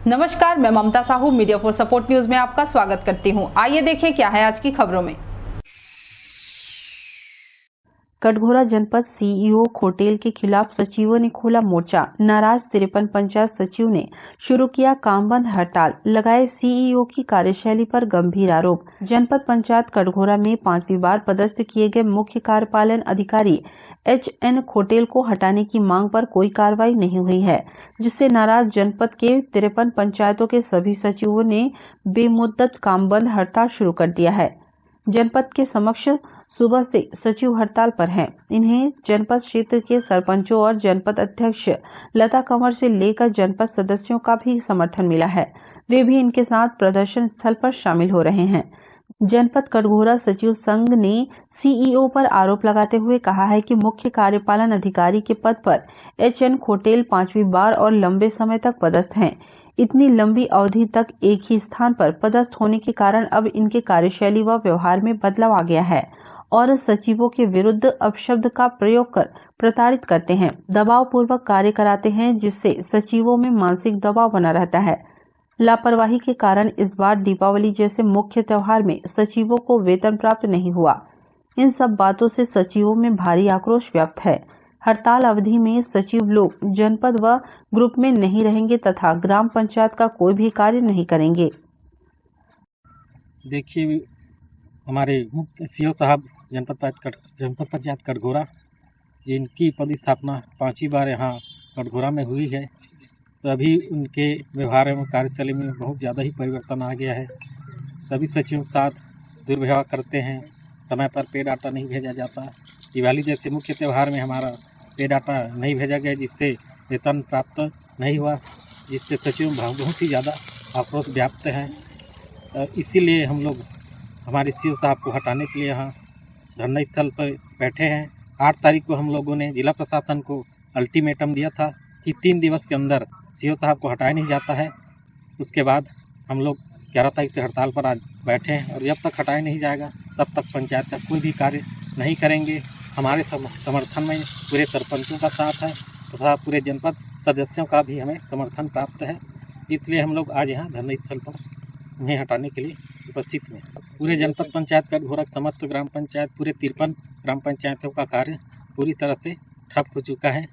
नमस्कार, मैं Mamta Sahu media for support news में आपका स्वागत करती हूं। आइए देखें क्या है आज की खबरों में। कटघोरा जनपद सीईओ खोटेल के खिलाफ सचिवों ने खोला मोर्चा। नाराज 53 पंचायत सचिव ने शुरू किया काम बंद हड़ताल, लगाए सीईओ की कार्यशैली पर गंभीर आरोप। जनपद पंचायत कटघोरा में 5वीं बार पदस्थ किए गए मुख्य कार्यपालन अधिकारी HN खोटेल को हटाने की मांग पर कोई कार्रवाई नहीं हुई है, जिससे नाराज जनपद के 53 पंचायतों के सभी सचिवों ने बेमुद्दत काम बंद हड़ताल शुरू कर दिया है। जनपद के समक्ष सुबह से सचिव हड़ताल पर हैं। इन्हें जनपद क्षेत्र के सरपंचों और जनपद अध्यक्ष लता कंवर से लेकर जनपद सदस्यों का भी समर्थन मिला है। वे भी इनके साथ प्रदर्शन स्थल पर शामिल हो रहे हैं। जनपद कटघोरा सचिव संघ ने सीईओ पर आरोप लगाते हुए कहा है कि मुख्य कार्यपालन अधिकारी के पद पर HN खोटेल 5वीं बार और लंबे समय तक पदस्थ हैं। इतनी लंबी अवधि तक एक ही स्थान पर पदस्थ होने के कारण अब इनके कार्यशैली व व्यवहार में बदलाव आ गया है और सचिवों के विरुद्ध अपशब्द का प्रयोग कर प्रताड़ित करते हैं, दबाव पूर्वक कार्य कराते हैं, जिससे सचिवों में मानसिक दबाव बना रहता है। लापरवाही के कारण इस बार दीपावली जैसे मुख्य त्योहार में सचिवों को वेतन प्राप्त नहीं हुआ। इन सब बातों से सचिवों में भारी आक्रोश व्याप्त है। हड़ताल अवधि में सचिव लोग जनपद व ग्रुप में नहीं रहेंगे तथा ग्राम पंचायत का कोई भी कार्य नहीं करेंगे। देखिए, हमारे मुख्य सीओ साहब जनपद पंचायत कटघोरा, जिनकी पदस्थापना 5वीं बार यहाँ कटघोरा में हुई है, तो अभी उनके व्यवहार एवं कार्यशैली में बहुत ज़्यादा ही परिवर्तन आ गया है। सभी सचिवों के साथ दुर्व्यवहार करते हैं, समय पर पे डाटा नहीं भेजा जाता। दिवाली जैसे मुख्य त्यौहार में हमारा पे डाटा नहीं भेजा गया, जिससे वेतन प्राप्त नहीं हुआ, जिससे सचिव बहुत ही ज़्यादा आक्रोश व्याप्त है। इसीलिए हम लोग हमारे सीओ साहब को हटाने के लिए यहाँ धरना स्थल पर बैठे हैं। 8 तारीख को हम लोगों ने जिला प्रशासन को अल्टीमेटम दिया था कि 3 दिवस के अंदर सीओ साहब को हटाया नहीं जाता है। उसके बाद हम लोग 11 तारीख से हड़ताल पर आज बैठे हैं और जब तक हटाया नहीं जाएगा तब तक पंचायत का कोई भी कार्य नहीं करेंगे। हमारे समर्थन में पूरे सरपंचों का साथ है तथा पूरे जनपद सदस्यों का भी हमें समर्थन प्राप्त है। इसलिए हम लोग आज यहाँ धरना स्थल पर उन्हें हटाने के लिए उपस्थित हुए। पूरे जनपद पंचायत कटघोरा समस्त ग्राम पंचायत, पूरे 53 ग्राम पंचायतों का कार्य पूरी तरह से ठप हो चुका है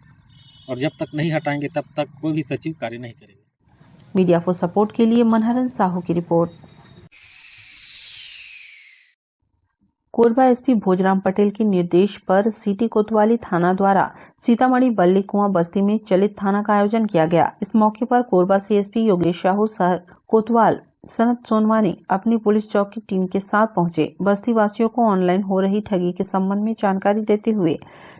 और जब तक नहीं हटाएंगे तब तक कोई भी सचिव कार्य नहीं करेंगे। मीडिया फॉर सपोर्ट के लिए मनहरन साहू की रिपोर्ट। कोरबा एसपी भोजराम पटेल के निर्देश पर सिटी कोतवाली थाना द्वारा सीतामढ़ी बल्ली कुआं बस्ती में चलित थाना का आयोजन किया गया। इस मौके पर कोरबा सीएसपी योगेश साहू कोतवाल सनत सोनवानी अपनी पुलिस चौकी टीम के साथ पहुंचे। बस्ती वासियों को ऑनलाइन हो रही ठगी के संबंध में जानकारी देते हुए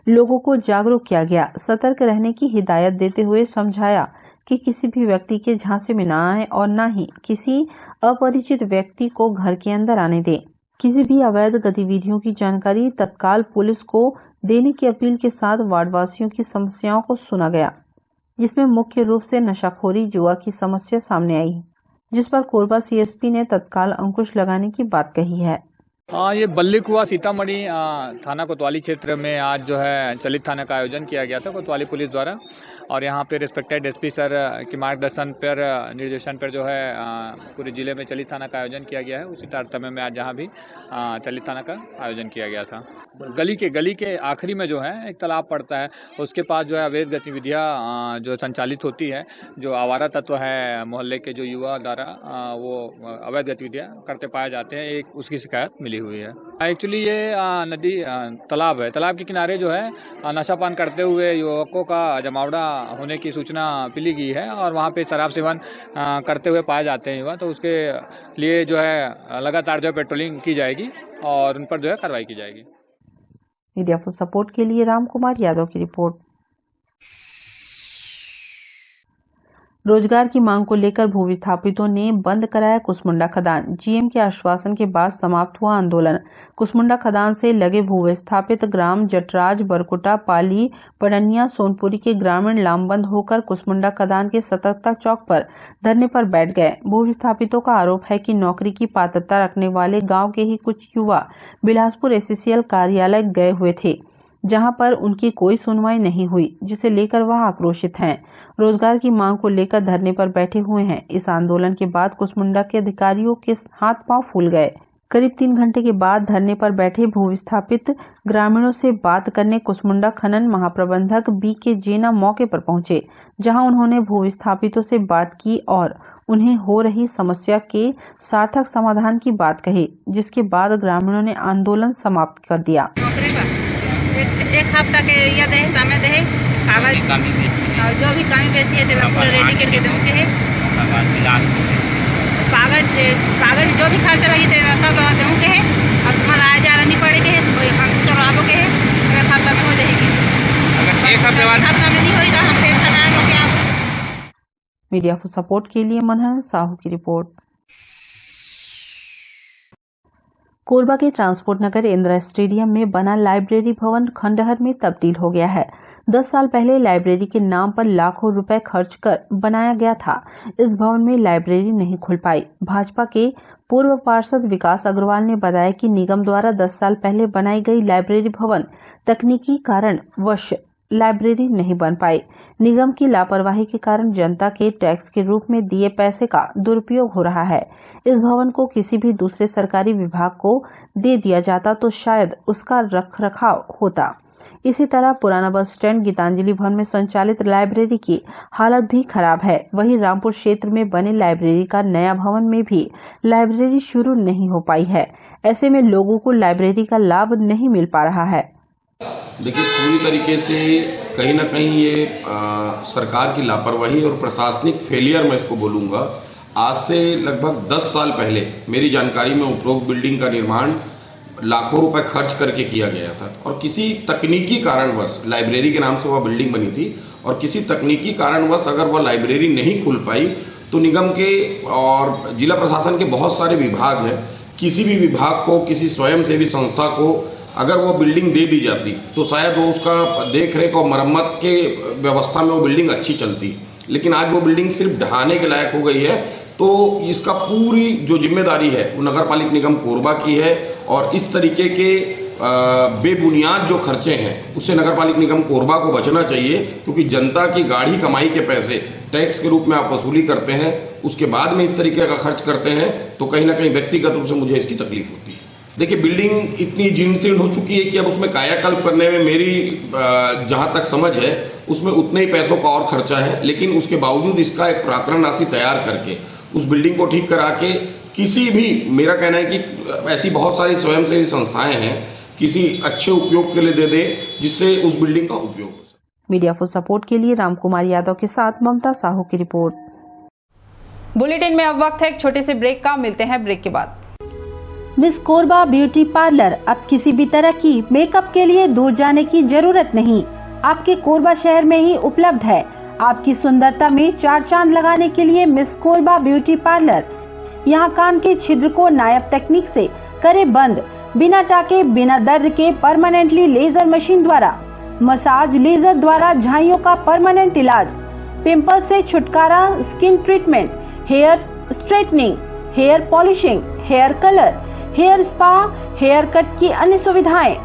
लोगों को जागरूक किया गया। सतर्क रहने की हिदायत देते हुए समझाया कि किसी भी व्यक्ति के झांसे में न आए और न ही किसी अपरिचित व्यक्ति को घर के अंदर आने दें। किसी भी अवैध गतिविधियों की जानकारी तत्काल पुलिस को देने की अपील के साथ वार्डवासियों की समस्याओं को सुना गया, जिसमें मुख्य रूप से नशाखोरी, जुआ की समस्या सामने आई, जिस पर कोरबा सीएसपी ने तत्काल अंकुश लगाने की बात कही है। ये बल्ली कुआं सीतामढ़ी थाना कोतवाली क्षेत्र में आज जो है चलित थाना का आयोजन किया गया था कोतवाली पुलिस द्वारा और यहाँ पे रिस्पेक्टेड एसपी सर के मार्गदर्शन पर, निर्देशन पर जो है पूरे जिले में चलित थाना का आयोजन किया गया है। उसी तारतम्य में आज यहाँ भी चलित थाना का आयोजन किया गया था। गली के आखिरी में जो है एक तालाब पड़ता है, उसके पास जो है अवैध गतिविधियाँ जो संचालित होती है, जो आवारा तत्व है मोहल्ले के जो युवा द्वारा वो अवैध गतिविधियाँ करते पाए जाते हैं, एक उसकी शिकायत मिली हुई है। एक्चुअली ये नदी तालाब है, तालाब के किनारे जो है नशापान करते हुए युवकों का जमावड़ा होने की सूचना मिली गई है और वहाँ पे शराब सेवन करते हुए पाए जाते हैं युवा, तो उसके लिए जो है लगातार जो है पेट्रोलिंग की जाएगी और उन पर जो है कार्रवाई की जाएगी। मीडिया फॉर सपोर्ट के लिए राम कुमार यादव की रिपोर्ट। रोजगार की मांग को लेकर भू विस्थापितों ने बंद कराया कुसमुंडा खदान। जीएम के आश्वासन के बाद समाप्त हुआ आंदोलन। कुसमुंडा खदान से लगे भू विस्थापित ग्राम जटराज, बरकुटा, पाली, पड़निया, सोनपुरी के ग्रामीण लामबंद होकर कुसमुंडा खदान के सतर्कता चौक पर धरने पर बैठ गए। भू विस्थापितों का आरोप है कि नौकरी की पात्रता रखने वाले गाँव के ही कुछ युवा बिलासपुर SCCL कार्यालय गए हुए थे। जहां पर उनकी कोई सुनवाई नहीं हुई, जिसे लेकर वह आक्रोशित हैं। रोजगार की मांग को लेकर धरने पर बैठे हुए हैं। इस आंदोलन के बाद कुसमुंडा के अधिकारियों के हाथ पांव फूल गए। करीब 3 घंटे के बाद धरने पर बैठे भूविस्थापित ग्रामीणों से बात करने कुसमुंडा खनन महाप्रबंधक BK जेना मौके पर पहुंचे, जहां उन्होंने भूविस्थापितों से बात की और उन्हें हो रही समस्या के सार्थक समाधान की बात कही, जिसके बाद ग्रामीणों ने आंदोलन समाप्त कर दिया। एक हफ्ता के या दे समय दे कागज और जो भी कमी बेसी है तो पूरा रेडी करके दूंगे है। कागज जो भी खर्चा लगी तो सब दूंगे है और तुम्हारा आ जा नहीं पड़ेगी है तो हम करवाओगे है। एक हफ्ता में हो जाएगी। अगर एक हफ्ता में नहीं होगा हम फिर सजा हो गया। मीडिया फॉर सपोर्ट के लिए मनहर साहू की रिपोर्ट। कोरबा के ट्रांसपोर्ट नगर इंदिरा स्टेडियम में बना लाइब्रेरी भवन खंडहर में तब्दील हो गया है। 10 साल पहले लाइब्रेरी के नाम पर लाखों रुपए खर्च कर बनाया गया था। इस भवन में लाइब्रेरी नहीं खुल पाई। भाजपा के पूर्व पार्षद विकास अग्रवाल ने बताया कि निगम द्वारा 10 साल पहले बनाई गई लाइब्रेरी भवन तकनीकी कारणवश लाइब्रेरी नहीं बन पाई। निगम की लापरवाही के कारण जनता के टैक्स के रूप में दिए पैसे का दुरुपयोग हो रहा है। इस भवन को किसी भी दूसरे सरकारी विभाग को दे दिया जाता तो शायद उसका रखरखाव होता। इसी तरह पुराना बस स्टैंड गीतांजलि भवन में संचालित लाइब्रेरी की हालत भी खराब है। वहीं रामपुर क्षेत्र में बने लाइब्रेरी का नया भवन में भी लाइब्रेरी शुरू नहीं हो पाई है। ऐसे में लोगों को लाइब्रेरी का लाभ नहीं मिल पा रहा है। देखिए, पूरी तरीके से कहीं ना कहीं ये सरकार की लापरवाही और प्रशासनिक फेलियर मैं इसको बोलूँगा। आज से लगभग 10 साल पहले मेरी जानकारी में उपरोक्त बिल्डिंग का निर्माण लाखों रुपए खर्च करके किया गया था और किसी तकनीकी कारणवश लाइब्रेरी के नाम से वह बिल्डिंग बनी थी और किसी तकनीकी कारणवश अगर वह लाइब्रेरी नहीं खुल पाई तो निगम के और जिला प्रशासन के बहुत सारे विभाग हैं। किसी भी विभाग को, किसी स्वयंसेवी संस्था को अगर वो बिल्डिंग दे दी जाती तो शायद वो उसका देख रेख और मरम्मत के व्यवस्था में वो बिल्डिंग अच्छी चलती। लेकिन आज वो बिल्डिंग सिर्फ ढहाने के लायक हो गई है, तो इसका पूरी जो जिम्मेदारी है वो नगर पालिक निगम कोरबा की है और इस तरीके के बेबुनियाद जो खर्चे हैं उससे नगर पालिक निगम कोरबा को बचना चाहिए, क्योंकि जनता की गाढ़ी कमाई के पैसे टैक्स के रूप में आप वसूली करते हैं, उसके बाद में इस तरीके का खर्च करते हैं तो कहीं ना कहीं व्यक्तिगत रूप से मुझे इसकी तकलीफ होती है। देखिए, बिल्डिंग इतनी जीर्ण हो चुकी है कि अब उसमें कायाकल्प करने में मेरी जहाँ तक समझ है उसमें उतने ही पैसों का और खर्चा है, लेकिन उसके बावजूद इसका एक प्राकरण राशि तैयार करके उस बिल्डिंग को ठीक करा के किसी भी, मेरा कहना है कि ऐसी बहुत सारी स्वयंसेवी संस्थाएं हैं, किसी अच्छे उपयोग के लिए दे दे जिससे उस बिल्डिंग का उपयोग हो सके। मीडिया फॉर सपोर्ट के लिए रामकुमार यादव के साथ ममता साहू की रिपोर्ट। बुलेटिन में अब वक्त है एक छोटे से ब्रेक का। मिलते हैं ब्रेक के बाद। मिस कोरबा ब्यूटी पार्लर अब किसी भी तरह की मेकअप के लिए दूर जाने की जरूरत नहीं, आपके कोरबा शहर में ही उपलब्ध है। आपकी सुंदरता में 4 चांद लगाने के लिए मिस कोरबा ब्यूटी पार्लर। यहाँ कान के छिद्र को नायाब तकनीक से करे बंद, बिना टाके बिना दर्द के परमानेंटली लेजर मशीन द्वारा, मसाज लेजर द्वारा झाइयों का परमानेंट इलाज, पिंपल से छुटकारा, skin treatment, hair straightening, hair polishing, hair colour, hair spa, hair cut की अन्य सुविधाएं,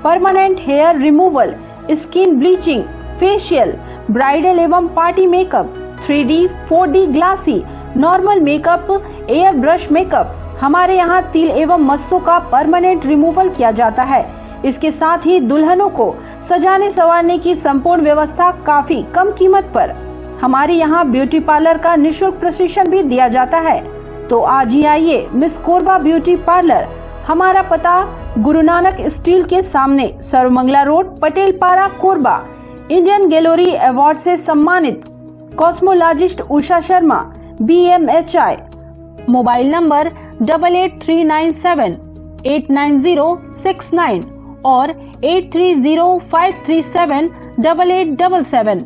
permanent hair removal, skin bleaching, facial, bridal एवं party makeup, 3D, 4D glassy, normal makeup, air brush makeup. हमारे यहाँ तिल एवं मस्सों का परमानेंट रिमूवल किया जाता है। इसके साथ ही दुल्हनों को सजाने संवारने की संपूर्ण व्यवस्था काफी कम कीमत पर। हमारे यहाँ ब्यूटी पार्लर का निःशुल्क प्रशिक्षण भी दिया जाता है। तो आज ही आइए मिस कोरबा ब्यूटी पार्लर। हमारा पता गुरु नानक स्टील के सामने, सर्वमंगला रोड, पटेल पारा, कोरबा। इंडियन गैलरी अवार्ड से सम्मानित cosmologist Usha Sharma, BMHI। Mobile number 8839789069 और 8305378877।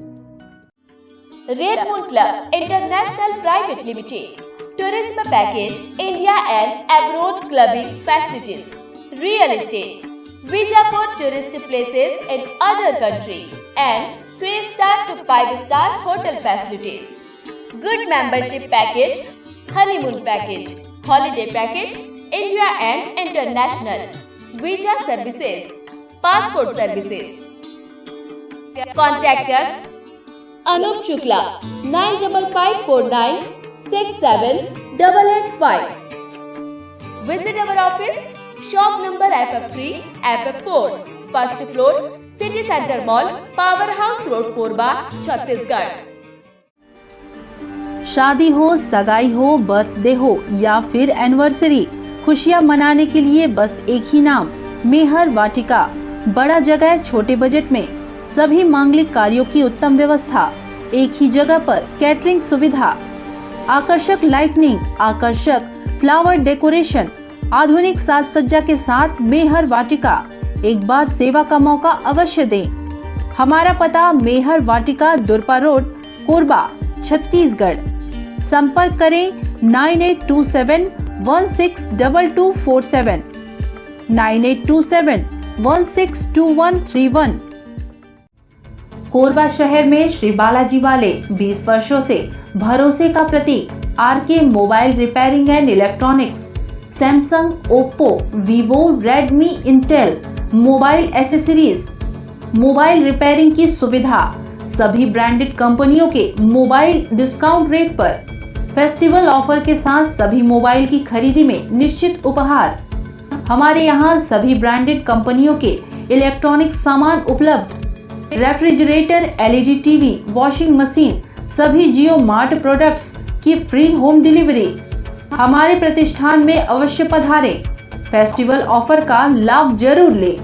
Red moon club international private limited, tourism package, India and abroad clubbing facilities, real estate, visa for tourist places in other country, and 3-star to 5-star hotel facilities. Good membership package, honeymoon package, holiday package, India and international, visa services, passport services. Contact us Anup Shukla 9554967885. Visit our office, shop number FF3, FF4, first floor, City Center Mall, Powerhouse Road, Korba, Chhattisgarh. शादी हो, सगाई हो, birthday हो या फिर anniversary, खुशियां मनाने के लिए बस एक ही नाम, मेहर वाटिका। बड़ा जगह, छोटे बजट में सभी मांगलिक कार्यों की उत्तम व्यवस्था, एक ही जगह पर कैटरिंग सुविधा, आकर्षक लाइटनिंग, आकर्षक फ्लावर डेकोरेशन, आधुनिक साज सज्जा के साथ मेहर वाटिका। एक बार सेवा का मौका अवश्य दें। हमारा पता मेहर वाटिका, दुरपा रोड, कोरबा, छत्तीसगढ़। संपर्क करें 9827162247, 9827162131। कोरबा शहर में श्री बालाजी वाले 20 वर्षों से भरोसे का प्रतीक RK mobile repairing and electronics, Samsung, Oppo, Vivo, Redmi, Intel mobile accessories, mobile repairing की सुविधा, सभी ब्रांडेड कंपनियों के मोबाइल डिस्काउंट रेट पर, फेस्टिवल ऑफर के साथ सभी मोबाइल की खरीदी में निश्चित उपहार। हमारे यहाँ सभी ब्रांडेड कंपनियों के इलेक्ट्रॉनिक सामान उपलब्ध, refrigerator, LED TV, washing machine, सभी जियो मार्ट प्रोडक्ट्स की फ्री होम डिलीवरी। हमारे प्रतिष्ठान में अवश्य पधारें। फेस्टिवल ऑफर का लाभ जरूर लें।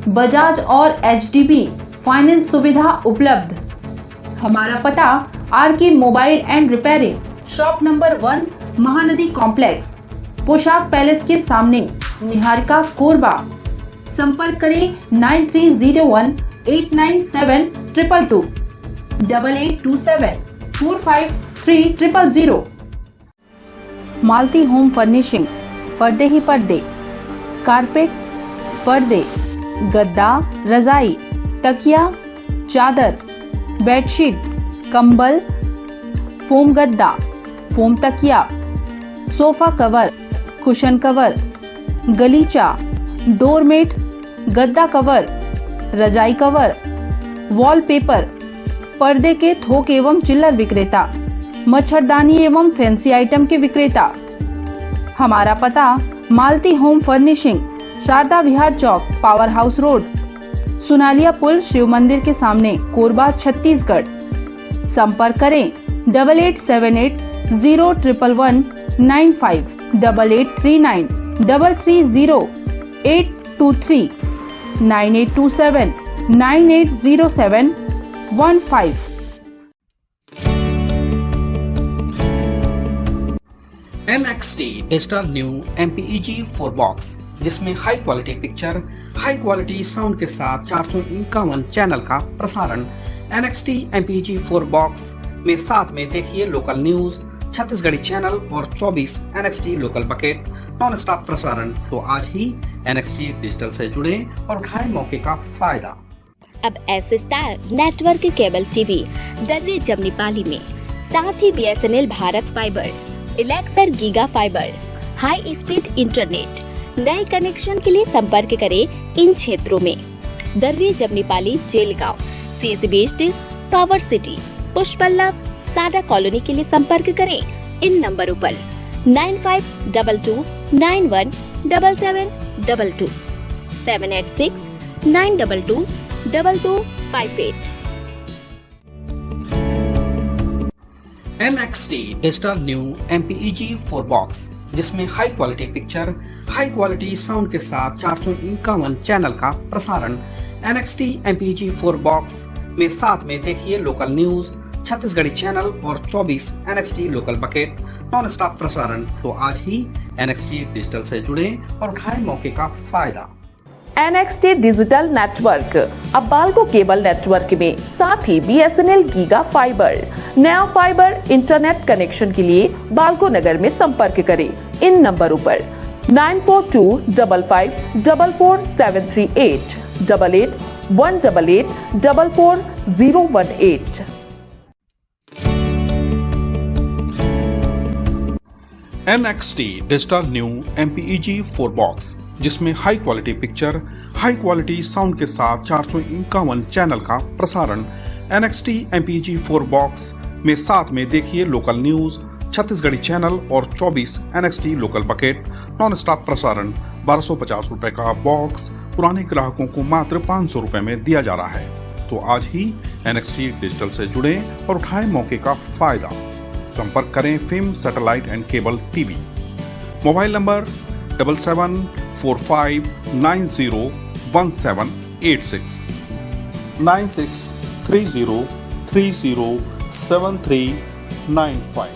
बजाज और एचडीबी फाइनेंस सुविधा उपलब्ध। हमारा पता RK mobile and repairing, shop number 1, Mahanadi complex, Poshak palace के सामने, निहारिका, कोरबा। संपर्क करें 9301897222, 8827453000। मालती होम फर्निशिंग, पर्दे ही पर्दे, कारपेट, पर्दे, गद्दा, रजाई, तकिया, चादर, बेडशीट, कंबल, फोम गद्दा, फोम तकिया, सोफा कवर, कुशन कवर, गलीचा, डोरमेट, गद्दा कवर, रजाई कवर, वॉलपेपर, पर्दे के थोक एवं चिल्लर विक्रेता, मच्छरदानी एवं फैंसी आइटम के विक्रेता। हमारा पता मालती होम फर्निशिंग, शारदा विहार चौक, पावर हाउस रोड, सुनालिया पुल, शिव मंदिर के सामने, कोरबा, छत्तीसगढ़। संपर्क करें 8878011195, 8839330823, 9827980715। NXT digital new MPEG 4 box, जिसमें high quality picture, high quality sound के साथ 451 चैनल का प्रसारण। NXT MPEG 4 बॉक्स में साथ में देखिए लोकल न्यूज, छत्तीसगढ़ी चैनल और 24 NXT local bucket non stop प्रसारण। तो आज ही NXT डिजिटल से जुड़े और उठाएं मौके का फायदा। अब S star network cable TV दर्रे जमनी पाली में, साथ ही BSNL Bharat fibre, Elixir giga fibre, high speed internet. नए कनेक्शन के लिए संपर्क करें इन क्षेत्रों में: दर्रे जमनी पाली, जेलगांव, CSB स्टील, पावर सिटी, पुष्पल्लव, साडा कॉलोनी के लिए संपर्क करें इन नंबरों पर 9522917722, 786-922-2258। NXT digital new MPEG 4 box, जिसमें high quality picture, high quality sound के साथ 451 चैनल का प्रसारण। NXT MPEG 4 बॉक्स में साथ में देखिए लोकल न्यूज, छत्तीसगढ़ी चैनल और 24 NXT local bucket non stop प्रसारण। तो आज ही NXT डिजिटल से जुड़े और उठाएं मौके का फायदा। NXT डिजिटल नेटवर्क अब बाल्को केबल नेटवर्क में, साथ ही BSNL गीगा फाइबर। नया फाइबर इंटरनेट कनेक्शन के लिए बाल्को नगर में संपर्क करें इन नंबरों पर 9425544738, 8818844018। NXT digital new MPEG 4 box, जिसमें high quality picture, high quality sound के साथ 451 चैनल का प्रसारण। NXT MPEG 4 बॉक्स में साथ में देखिए लोकल न्यूज, छत्तीसगढ़ी चैनल और 24 NXT local bucket non stop प्रसारण। 1250 रुपए का बॉक्स पुराने ग्राहकों को मात्र 500 रुपए में दिया जा रहा है। तो आज ही NXT डिजिटल से जुड़ें और उठाएं मौके का फायदा। संपर्क करें film satellite and cable TV. Mobile number 7745901786 9630307395।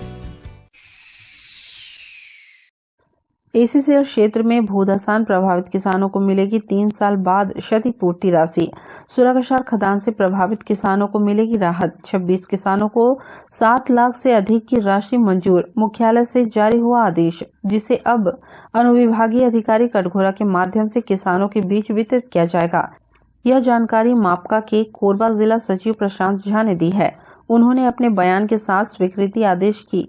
ACCL क्षेत्र में भूधसान प्रभावित किसानों को मिलेगी 3 साल बाद क्षतिपूर्ति राशि। सुरक्षार खदान से प्रभावित किसानों को मिलेगी राहत। 26 किसानों को 7 लाख से अधिक की राशि मंजूर। मुख्यालय से जारी हुआ आदेश, जिसे अब अनुविभागीय अधिकारी कटघोरा के माध्यम से किसानों के बीच वितरित किया जाएगा। यह जानकारी मापका के कोरबा जिला सचिव प्रशांत झा ने दी है। उन्होंने अपने बयान के साथ स्वीकृति आदेश की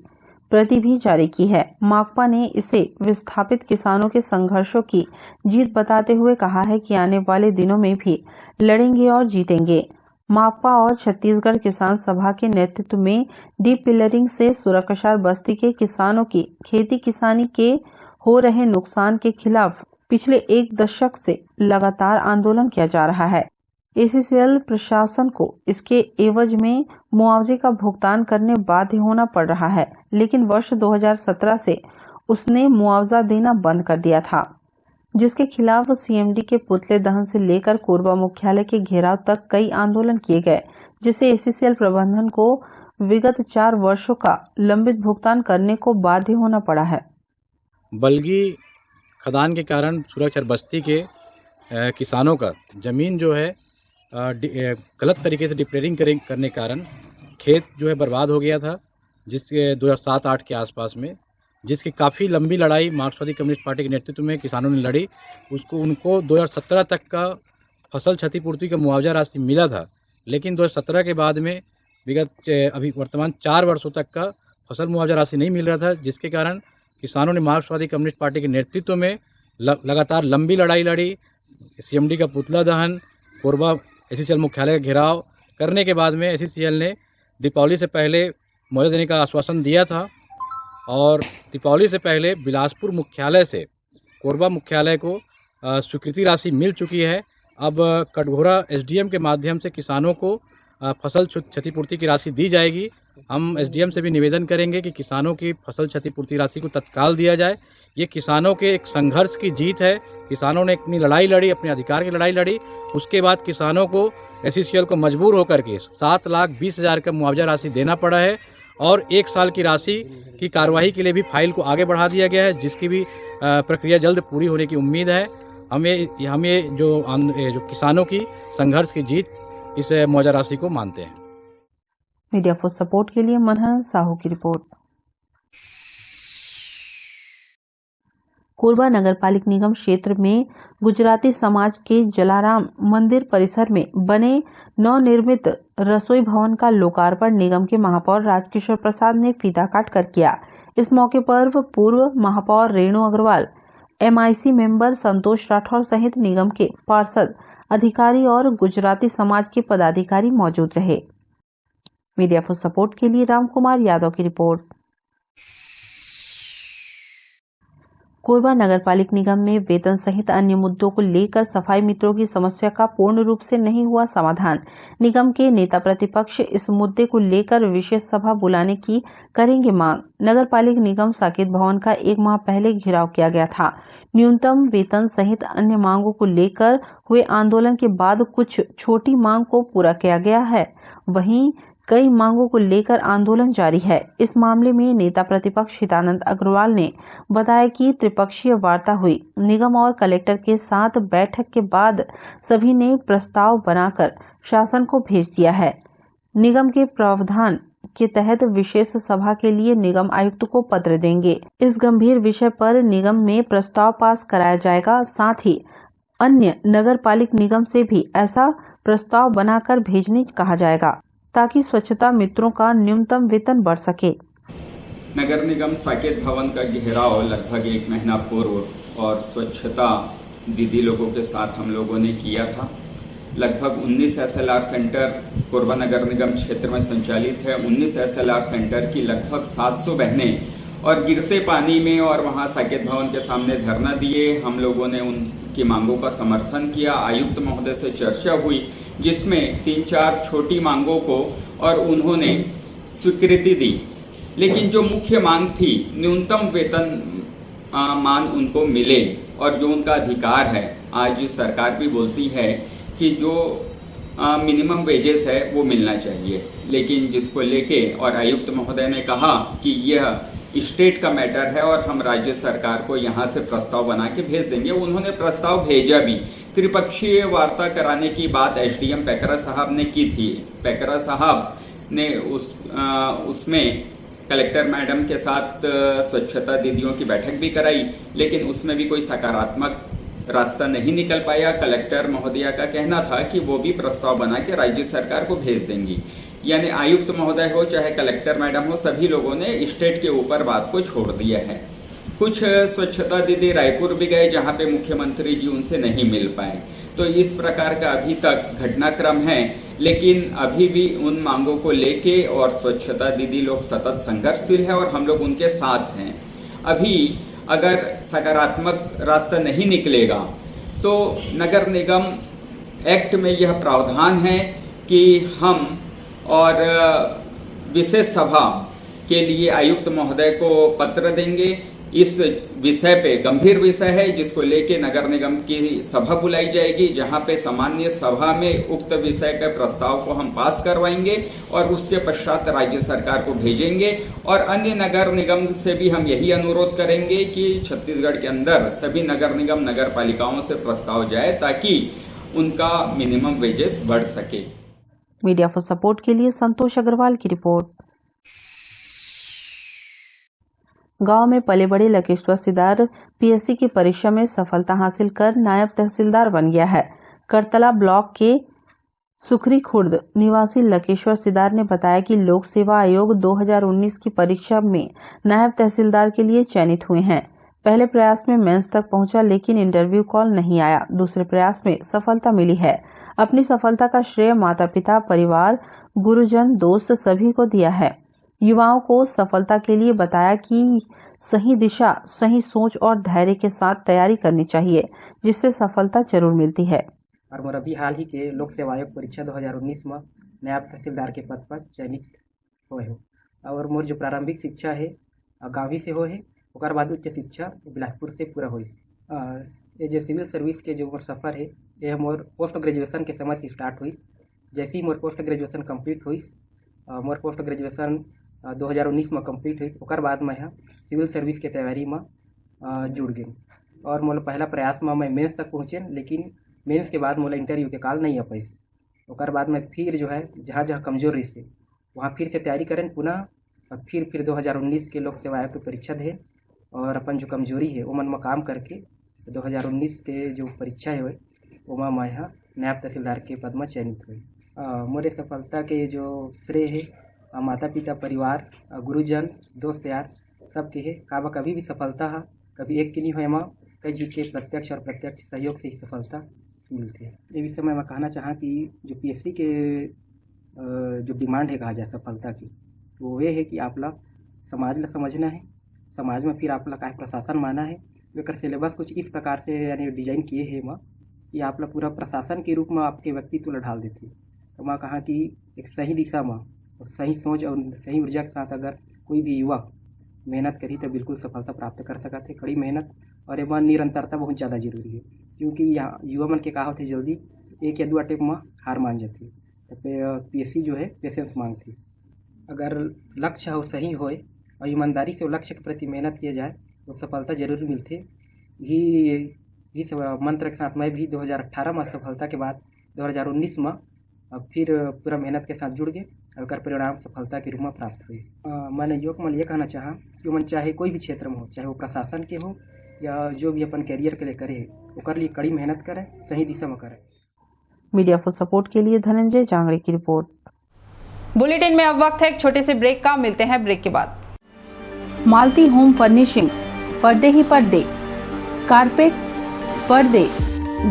प्रति भी जारी की है। माकपा ने इसे विस्थापित किसानों के संघर्षों की जीत बताते हुए कहा है कि आने वाले दिनों में भी लड़ेंगे और जीतेंगे। माकपा और छत्तीसगढ़ किसान सभा के नेतृत्व में डीप पिलरिंग से सुरक्षार बस्ती के किसानों की खेती किसानी के हो रहे नुकसान के खिलाफ पिछले 1 दशक से लगातार आंदोलन किया जा रहा है। ACCL प्रशासन को इसके एवज में मुआवजे का भुगतान करने बाध्य होना पड़ रहा है, लेकिन वर्ष 2017 से उसने मुआवजा देना बंद कर दिया था, जिसके खिलाफ CMD के पुतले दहन से लेकर कोरबा मुख्यालय के घेराव तक कई आंदोलन किए गए, जिससे ACCL प्रबंधन को विगत 4 वर्षों का लंबित भुगतान करने को बाध्य होना पड़ा है। बल्गी खदान के कारण सुरक्षार बस्ती के किसानों का जमीन जो है गलत तरीके से डिप्लेयरिंग करने के कारण खेत जो है बर्बाद हो गया था, जिसके 2007-8 के आसपास में, जिसकी काफ़ी लंबी लड़ाई मार्क्सवादी कम्युनिस्ट पार्टी के नेतृत्व में किसानों ने लड़ी। उनको 2017 तक का फसल क्षतिपूर्ति का मुआवजा राशि मिला था, लेकिन 2017 के बाद में विगत अभी वर्तमान 4 वर्षों तक का फसल मुआवजा राशि नहीं मिल रहा था, जिसके कारण किसानों ने मार्क्सवादी कम्युनिस्ट पार्टी के नेतृत्व में लगातार लंबी लड़ाई लड़ी। CMD का पुतला दहन, कोरबा ACCL मुख्यालय का घेराव करने के बाद में ACCL ने दीपावली से पहले मुआवजा देने का आश्वासन दिया था, और दीपावली से पहले बिलासपुर मुख्यालय से कोरबा मुख्यालय को स्वीकृति राशि मिल चुकी है। अब कटघोरा SDM के माध्यम से किसानों को फसल क्षतिपूर्ति की राशि दी जाएगी। हम SDM से भी निवेदन करेंगे कि किसानों की फसल क्षतिपूर्ति राशि को तत्काल दिया जाए। ये किसानों के एक संघर्ष की जीत है। किसानों ने अपनी लड़ाई लड़ी, अपने अधिकार की लड़ाई लड़ी। उसके बाद किसानों को ACCL को मजबूर होकर के 7,20,000 का मुआवजा राशि देना पड़ा है, और 1 साल की राशि की कार्यवाही के लिए भी फाइल को आगे बढ़ा दिया गया है, जिसकी भी प्रक्रिया जल्द पूरी होने की उम्मीद है। हमें जो किसानों की संघर्ष की जीत इस मुआवजा राशि को मानते हैं। मीडिया फॉर सपोर्ट के लिए मनहर साहू की रिपोर्ट। कोरबा नगर पालिक निगम क्षेत्र में गुजराती समाज के जलाराम मंदिर परिसर में बने नवनिर्मित रसोई भवन का लोकार्पण निगम के महापौर राजकिशोर प्रसाद ने फीता काटकर किया। इस मौके पर पूर्व महापौर रेणु अग्रवाल, MIC मेंबर संतोष राठौर सहित निगम के पार्षद, अधिकारी और गुजराती समाज के पदाधिकारी मौजूद रहे। मीडिया फॉर सपोर्ट के लिए रामकुमार यादव की रिपोर्ट। कोरबा नगर पालिक निगम में वेतन सहित अन्य मुद्दों को लेकर सफाई मित्रों की समस्या का पूर्ण रूप से नहीं हुआ समाधान। निगम के नेता प्रतिपक्ष इस मुद्दे को लेकर विशेष सभा बुलाने की करेंगे मांग। नगर पालिक निगम साकेत भवन का 1 माह पहले घेराव किया गया था। न्यूनतम वेतन सहित अन्य मांगों को लेकर हुए आंदोलन के बाद कुछ छोटी मांग को पूरा किया गया है, वहीं कई मांगों को लेकर आंदोलन जारी है। इस मामले में नेता प्रतिपक्ष हितानंद अग्रवाल ने बताया कि त्रिपक्षीय वार्ता हुई। निगम और कलेक्टर के साथ बैठक के बाद सभी ने प्रस्ताव बनाकर शासन को भेज दिया है। निगम के प्रावधान के तहत विशेष सभा के लिए निगम आयुक्त को पत्र देंगे। इस गंभीर विषय पर निगम में प्रस्ताव पास कराया जाएगा। साथ ही अन्य नगर पालिक निगम से भी ऐसा प्रस्ताव बनाकर भेजने कहा जाएगा, ताकि स्वच्छता मित्रों का न्यूनतम वेतन बढ़ सके। नगर निगम साकेत भवन का घेराव लगभग 1 महीना पूर्व और स्वच्छता दीदी लोगों के साथ हम लोगों ने किया था। लगभग 19 SLR सेंटर कोरबा नगर निगम क्षेत्र में संचालित है। 19 SLR सेंटर की लगभग 700 बहनें और गिरते पानी में और वहां साकेत भवन के सामने धरना दिए। हम लोगों ने उनकी मांगों का समर्थन किया। आयुक्त महोदय से चर्चा हुई जिसमें 3-4 छोटी मांगों को और उन्होंने स्वीकृति दी, लेकिन जो मुख्य मांग थी न्यूनतम वेतन मान उनको मिले और जो उनका अधिकार है। आज सरकार भी बोलती है कि जो मिनिमम वेजेस है वो मिलना चाहिए, लेकिन जिसको लेके और आयुक्त महोदय ने कहा कि यह स्टेट का मैटर है और हम राज्य सरकार को यहाँ से प्रस्ताव बना के भेज देंगे। उन्होंने प्रस्ताव भेजा भी। त्रिपक्षीय वार्ता कराने की बात SDM पैकरा साहब ने की थी। पैकरा साहब ने उसमें कलेक्टर मैडम के साथ स्वच्छता दीदियों की बैठक भी कराई, लेकिन उसमें भी कोई सकारात्मक रास्ता नहीं निकल पाया। कलेक्टर महोदया का कहना था कि वो भी प्रस्ताव बना के राज्य सरकार को भेज देंगी। यानी आयुक्त महोदय हो चाहे कलेक्टर मैडम हो, सभी लोगों ने स्टेट के ऊपर बात को छोड़ दिया है। कुछ स्वच्छता दीदी रायपुर भी गए जहां पे मुख्यमंत्री जी उनसे नहीं मिल पाए। तो इस प्रकार का अभी तक घटनाक्रम है, लेकिन अभी भी उन मांगों को लेके और स्वच्छता दीदी लोग सतत संघर्षशील है और हम लोग उनके साथ हैं। अभी अगर सकारात्मक रास्ता नहीं निकलेगा तो नगर निगम एक्ट में यह प्रावधान है कि हम और विशेष सभा के लिए आयुक्त महोदय को पत्र देंगे। इस विषय पे गंभीर विषय है जिसको लेके नगर निगम की सभा बुलाई जाएगी, जहां पे सामान्य सभा में उक्त विषय के प्रस्ताव को हम पास करवाएंगे और उसके पश्चात राज्य सरकार को भेजेंगे। और अन्य नगर निगम से भी हम यही अनुरोध करेंगे कि छत्तीसगढ़ के अंदर सभी नगर निगम नगर पालिकाओं से प्रस्ताव जाए ताकि उनका मिनिमम वेजेस बढ़ सके। मीडिया फॉर सपोर्ट के लिए संतोष अग्रवाल की रिपोर्ट। गांव में पले बड़े लकेश्वर सिदार PSC की परीक्षा में सफलता हासिल कर नायब तहसीलदार बन गया है। करतला ब्लॉक के सुखरी खुर्द निवासी लकेश्वर सिदार ने बताया कि लोक सेवा आयोग 2019 की परीक्षा में नायब तहसीलदार के लिए चयनित हुए हैं। पहले प्रयास में मेंस तक पहुंचा, लेकिन इंटरव्यू कॉल नहीं आया। दूसरे प्रयास में सफलता मिली है। अपनी सफलता का श्रेय माता पिता, परिवार, गुरुजन, दोस्त सभी को दिया है। युवाओं को सफलता के लिए बताया कि सही दिशा, सही सोच और धैर्य के साथ तैयारी करनी चाहिए, जिससे सफलता जरूर मिलती है। और मोर अभी हाल ही के लोक सेवा आयोग परीक्षा 2019 में नायब तहसीलदार के पद पर चयनित हुए हो। और मोर जो प्रारंभिक शिक्षा है गाँव ही से हो है, और बाद उच्च शिक्षा बिलासपुर से पूरा हुई। ये जो सिविल सर्विस के जो मोर सफ़र है यह मोर पोस्ट ग्रेजुएशन के समय से स्टार्ट हुई। जैसे ही मोर पोस्ट ग्रेजुएशन कंप्लीट हुई, मोर पोस्ट ग्रेजुएशन 2019 में कंप्लीट हुई, और बाद मैं यहाँ सिविल सर्विस के तैयारी में जुड़ गई। और मोला पहला प्रयास में मैं मेंस तक पहुँचे, लेकिन मेंस के बाद मोला इंटरव्यू के काल नहीं आ पाई। और बाद में फिर जो है जहाँ जहाँ कमजोर रही से वहाँ फिर से तैयारी करें पुनः, और फिर 2019 के लोक सेवा आयोग की परीक्षा दें और अपन जो कमजोरी है वो मन में काम करके 2019 के जो परीक्षा है वो मैं यहाँ नायब तहसीलदार के पद में चयनित हुई। मोरे सफलता के जो श्रेय है माता पिता, परिवार, गुरुजन, दोस्त यार सबके है। काबा कभी भी सफलता है कभी एक की नहीं हुए, माँ कई जी के प्रत्यक्ष और प्रत्यक्ष सहयोग से ही सफलता मिलती है। ये विषय में मैं कहना चाहाँ कि जो PSC के जो डिमांड है कहा जाए सफलता की, वो ये है कि आपला समाज ला समझना है, समाज में फिर आपला का प्रशासन माना है। वेकर सिलेबस कुछ इस प्रकार से यानी डिजाइन किए है माँ कि आपला पूरा प्रशासन के रूप में आपके व्यक्तित्व ला ढाल देती है। तो मैं कहा कि एक सही दिशा में और सही सोच और सही ऊर्जा के साथ अगर कोई भी युवा मेहनत करी तो बिल्कुल सफलता प्राप्त कर सकते है। कड़ी मेहनत और एवं निरंतरता बहुत ज़्यादा जरूरी है, क्योंकि यहाँ युवा मन के का होते जल्दी 1 या 2 अटेम्प में हार मान जाती है। तो PSC जो है पेशेंस मांगती। अगर लक्ष्य हो सही होए और ईमानदारी से लक्ष्य के प्रति मेहनत किया जाए तो सफलता जरूर मिलती है। इस मंत्र के साथ मैं भी 2018 में सफलता के बाद 2019 में फिर पूरा मेहनत के साथ जुड़ गए और परिणाम सफलता के रूप में प्राप्त हुई। मैंने युवक मन ये कहना चाहा कि मन चाहे कोई भी क्षेत्र में हो, चाहे वो प्रशासन के हो या जो भी अपन कैरियर के लिए करे, वो कर लिए कड़ी मेहनत करें, सही दिशा में करें। मीडिया फॉर सपोर्ट के लिए धनंजय जांगड़े की रिपोर्ट। बुलेटिन में अब वक्त है एक छोटे से ब्रेक का। मिलते हैं ब्रेक के बाद। मालती होम फर्निशिंग, पर्दे ही पर्दे, कारपेट, पर्दे,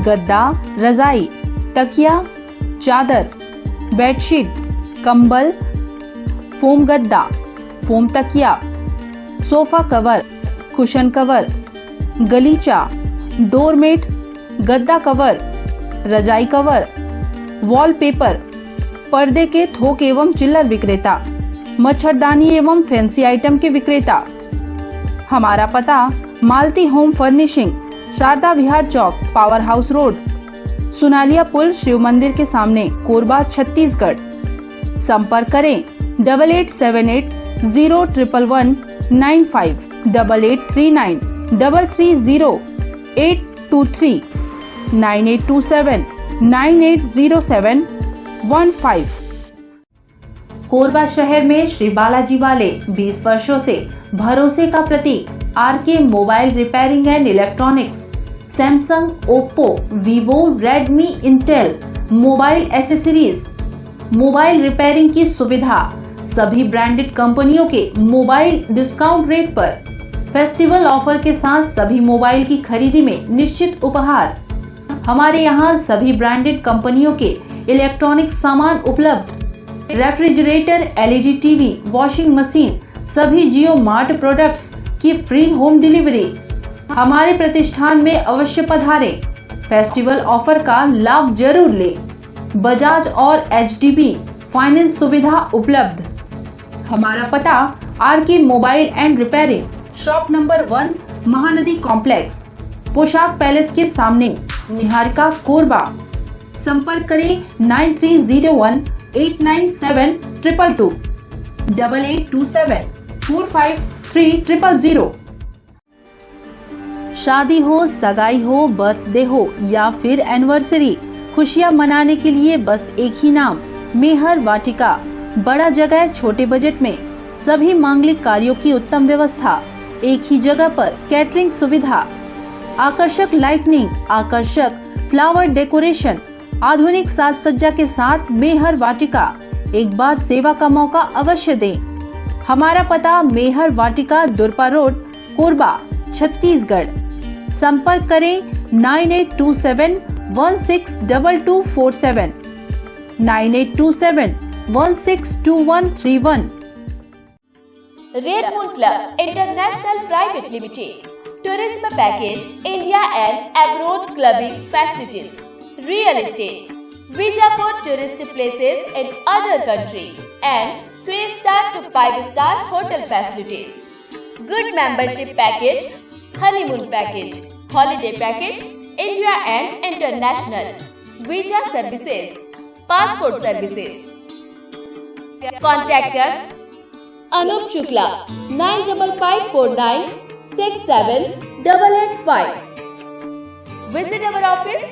गद्दा, रजाई, तकिया, चादर, बेडशीट, कंबल, फोम गद्दा, फोम तकिया, सोफा कवर, कुशन कवर, गलीचा, डोरमेट, गद्दा कवर, रजाई कवर, वॉलपेपर, पर्दे के थोक एवं चिल्लर विक्रेता, मच्छरदानी एवं फैंसी आइटम के विक्रेता। हमारा पता मालती होम फर्निशिंग, शारदा विहार चौक, पावर हाउस रोड, सुनालिया पुल, शिव मंदिर के सामने, कोरबा, छत्तीसगढ़। संपर्क करें 8878011195, 8839 330 823, 9827 980715। कोरबा शहर में श्री बालाजी वाले 20 वर्षों से भरोसे का प्रतीक RK mobile repairing and electronics, Samsung, Oppo, Vivo, Redmi, Intel mobile accessories, mobile repairing की सुविधा, सभी ब्रांडेड कंपनियों के मोबाइल डिस्काउंट रेट पर, फेस्टिवल ऑफर के साथ सभी मोबाइल की खरीदी में निश्चित उपहार। हमारे यहाँ सभी ब्रांडेड कंपनियों के इलेक्ट्रॉनिक सामान उपलब्ध, refrigerator, LED TV, washing machine, सभी जियो मार्ट प्रोडक्ट्स की फ्री होम डिलीवरी। हमारे प्रतिष्ठान में अवश्य पधारें, फेस्टिवल ऑफर का लाभ जरूर लें। बजाज और एचडीबी फाइनेंस सुविधा उपलब्ध। हमारा पता RK mobile and repairing, shop number 1, Mahanadi complex, Poshak palace के सामने, निहारिका, कोरबा। संपर्क करें 9301897222, 8827 453 000। शादी हो, सगाई हो, बर्थडे हो या फिर एनिवर्सरी, खुशियां मनाने के लिए बस एक ही नाम, मेहर वाटिका। बड़ा जगह, छोटे बजट में सभी मांगलिक कार्यों की उत्तम व्यवस्था, एक ही जगह पर कैटरिंग सुविधा, आकर्षक लाइटनिंग, आकर्षक फ्लावर डेकोरेशन, आधुनिक साज सज्जा के साथ मेहर वाटिका। एक बार सेवा का मौका अवश्य दें। हमारा पता मेहर वाटिका, दुरपा रोड, कोरबा, छत्तीसगढ़। संपर्क करें 9827162247, 9827162131। Red moon club international private limited, tourism package, India and abroad clubbing facilities, real estate, visa for tourist places in other country, and 3-star to 5-star hotel facilities. Good membership package, honeymoon package, holiday package, India and international, visa services, passport services. Contact us Anup Shukla 9554967885. Visit our office,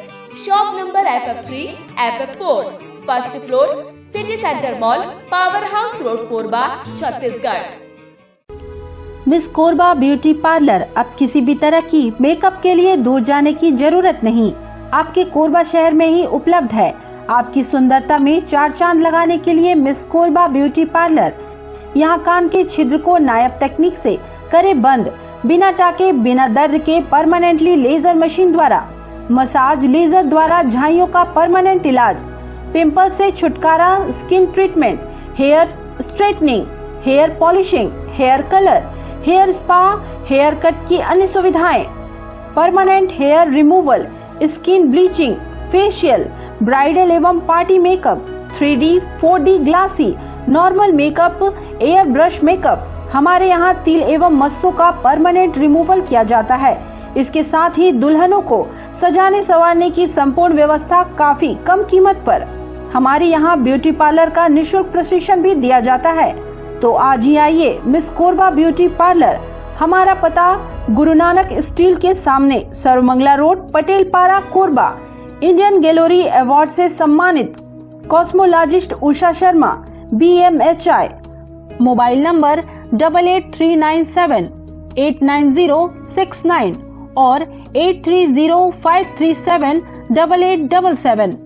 shop number FF3, FF4, first floor, City Center Mall, Power House Road, Korba, Chhattisgarh. Miss Korba beauty parlour. अब किसी भी तरह की makeup के लिए दूर जाने की जरूरत नहीं, आपके कोरबा शहर में ही उपलब्ध है। आपकी सुंदरता में 4 चांद लगाने के लिए मिस कोरबा ब्यूटी पार्लर। यहाँ कान के छिद्र को नायाब तकनीक से करे बंद, बिना टाके, बिना दर्द के, परमानेंटली लेजर मशीन द्वारा, मसाज लेजर द्वारा झाइयों का परमानेंट इलाज, पिंपल से छुटकारा, skin treatment, hair straightening, hair polishing, hair colour, hair spa, hair cut की अन्य सुविधाएं, permanent hair removal, skin bleaching, facial, bridal एवं party makeup, 3D, 4D glassy, normal makeup, air brush makeup. हमारे यहाँ तिल एवं मस्सों का परमानेंट रिमूवल किया जाता है। इसके साथ ही दुल्हनों को सजाने संवारने की संपूर्ण व्यवस्था काफी कम कीमत पर। हमारे यहाँ ब्यूटी पार्लर का निःशुल्क प्रशिक्षण भी दिया जाता है। तो आज ही आइए मिस कोरबा ब्यूटी पार्लर। हमारा पता गुरु नानक स्टील के सामने, सर्वमंगला रोड, पटेल पारा, कोरबा। इंडियन गैलरी अवार्ड से सम्मानित cosmologist Usha Sharma, BMHI। Mobile number 8839789069 और 8305378877।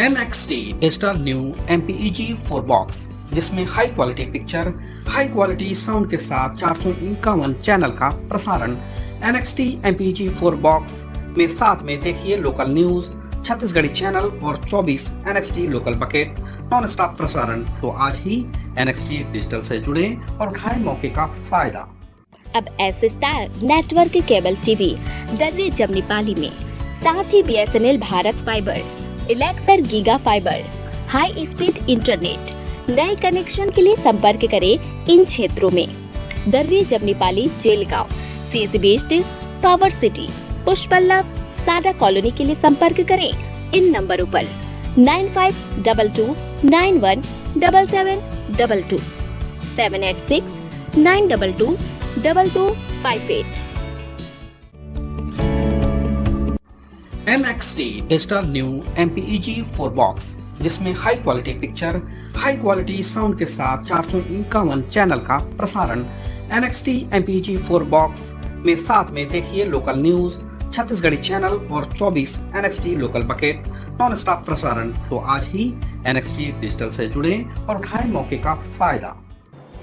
NXT Digital New MPEG 4 Box, जिसमें high quality picture, high quality sound के साथ 451 चैनल का प्रसारण। NXT MPG 4 बॉक्स में साथ में देखिए लोकल न्यूज, छत्तीसगढ़ी चैनल और 24 NXT local bucket non stop प्रसारण। तो आज ही NXT डिजिटल से जुड़े और उठाएं मौके का फायदा। अब S star network cable TV दर्रे जमनी पाली में, साथ ही BSNL Bharat fibre, Elixir giga fibre, high speed internet. नए कनेक्शन के लिए संपर्क करें इन क्षेत्रों में: दर्रे जमनी पाली, जेलगांव, CSE बेस्ड, पावर सिटी, पुष्पल्लव, साडा कॉलोनी के लिए संपर्क करें इन नंबरों पर 9522917722, 786-922-2258। NXT digital new MPEG 4 box, जिसमें high quality picture, high quality sound के साथ 451 चैनल का प्रसारण। NXT MPEG 4 बॉक्स में साथ में देखिए लोकल न्यूज, छत्तीसगढ़ी चैनल और 24 NXT local bucket non stop प्रसारण। तो आज ही NXT डिजिटल से जुड़े और उठाएं मौके का फायदा।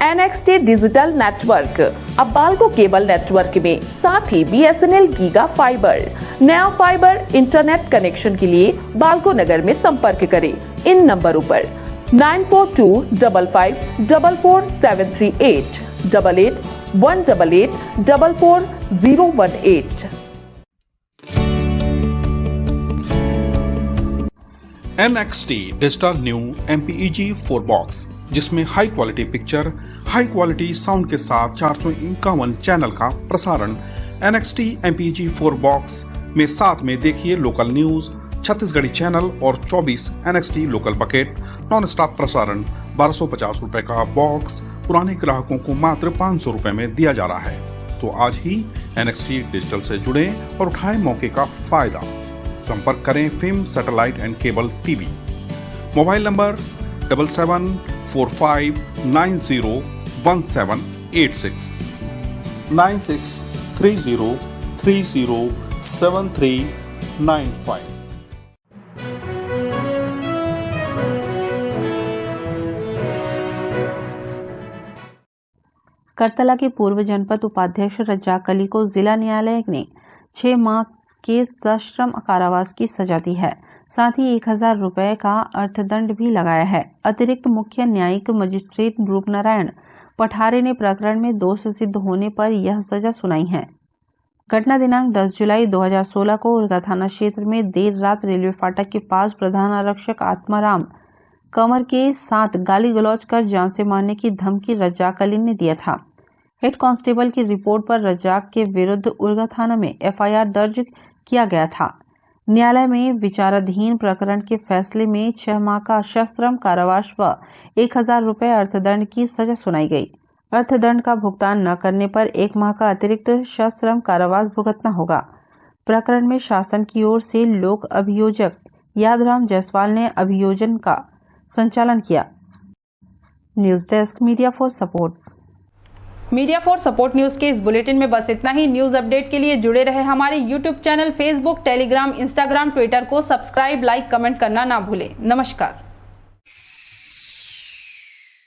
NXT डिजिटल नेटवर्क अब बाल्को केबल नेटवर्क में, साथ ही BSNL गीगा फाइबर। नया फाइबर इंटरनेट कनेक्शन के लिए बाल्को नगर में संपर्क करें इन नंबरों पर 9425544738, 8818844018। NXT digital new MPEG 4 box, जिसमें high quality picture, high quality sound के साथ 451 चैनल का प्रसारण। NXT MPEG 4 बॉक्स में साथ में देखिए लोकल न्यूज, छत्तीसगढ़ी चैनल और 24 NXT local bucket non stop प्रसारण। 1250 रुपए का बॉक्स पुराने ग्राहकों को मात्र 500 रुपए में दिया जा रहा है। तो आज ही NXT डिजिटल से जुड़े और उठाएं मौके का फायदा। संपर्क करें film satellite and cable TV. Mobile number 7745901786, 9630307395। Kartala के पूर्व जनपद उपाध्यक्ष रज्जाक अली को जिला न्यायालय ने 6 माह के सश्रम कारावास की सजा दी है। साथ ही 1000 रुपए का अर्थदंड भी लगाया है। अतिरिक्त मुख्य न्यायिक मजिस्ट्रेट रूपनारायण पठारे ने प्रकरण में दोष सिद्ध होने पर यह सजा सुनाई है। घटना दिनांक 10 जुलाई 2016 को उरगा थाना क्षेत्र में देर रात रेलवे फाटक के पास प्रधान आरक्षक आत्माराम कंवर के साथ गाली गलौज कर जान से मारने की धमकी रज्जाक अली ने दिया था। हेड कांस्टेबल की रिपोर्ट पर रज्जाक के विरुद्ध उरगा थाना में FIR दर्ज किया गया था। न्यायालय में विचाराधीन प्रकरण के फैसले में 6 माह का सश्रम कारावास व 1000 रुपए अर्थदंड की सजा सुनाई गई। अर्थदंड का भुगतान न करने पर 1 माह का अतिरिक्त सश्रम कारावास भुगतना होगा। प्रकरण में शासन की ओर से लोक अभियोजक यादराम जायसवाल ने अभियोजन का संचालन किया। News desk media for support. Media for support news के इस बुलेटिन में बस इतना ही। न्यूज अपडेट के लिए जुड़े रहे हमारे YouTube channel, Facebook, Telegram, Instagram, Twitter को सब्सक्राइब, लाइक, कमेंट करना ना भूलें। नमस्कार।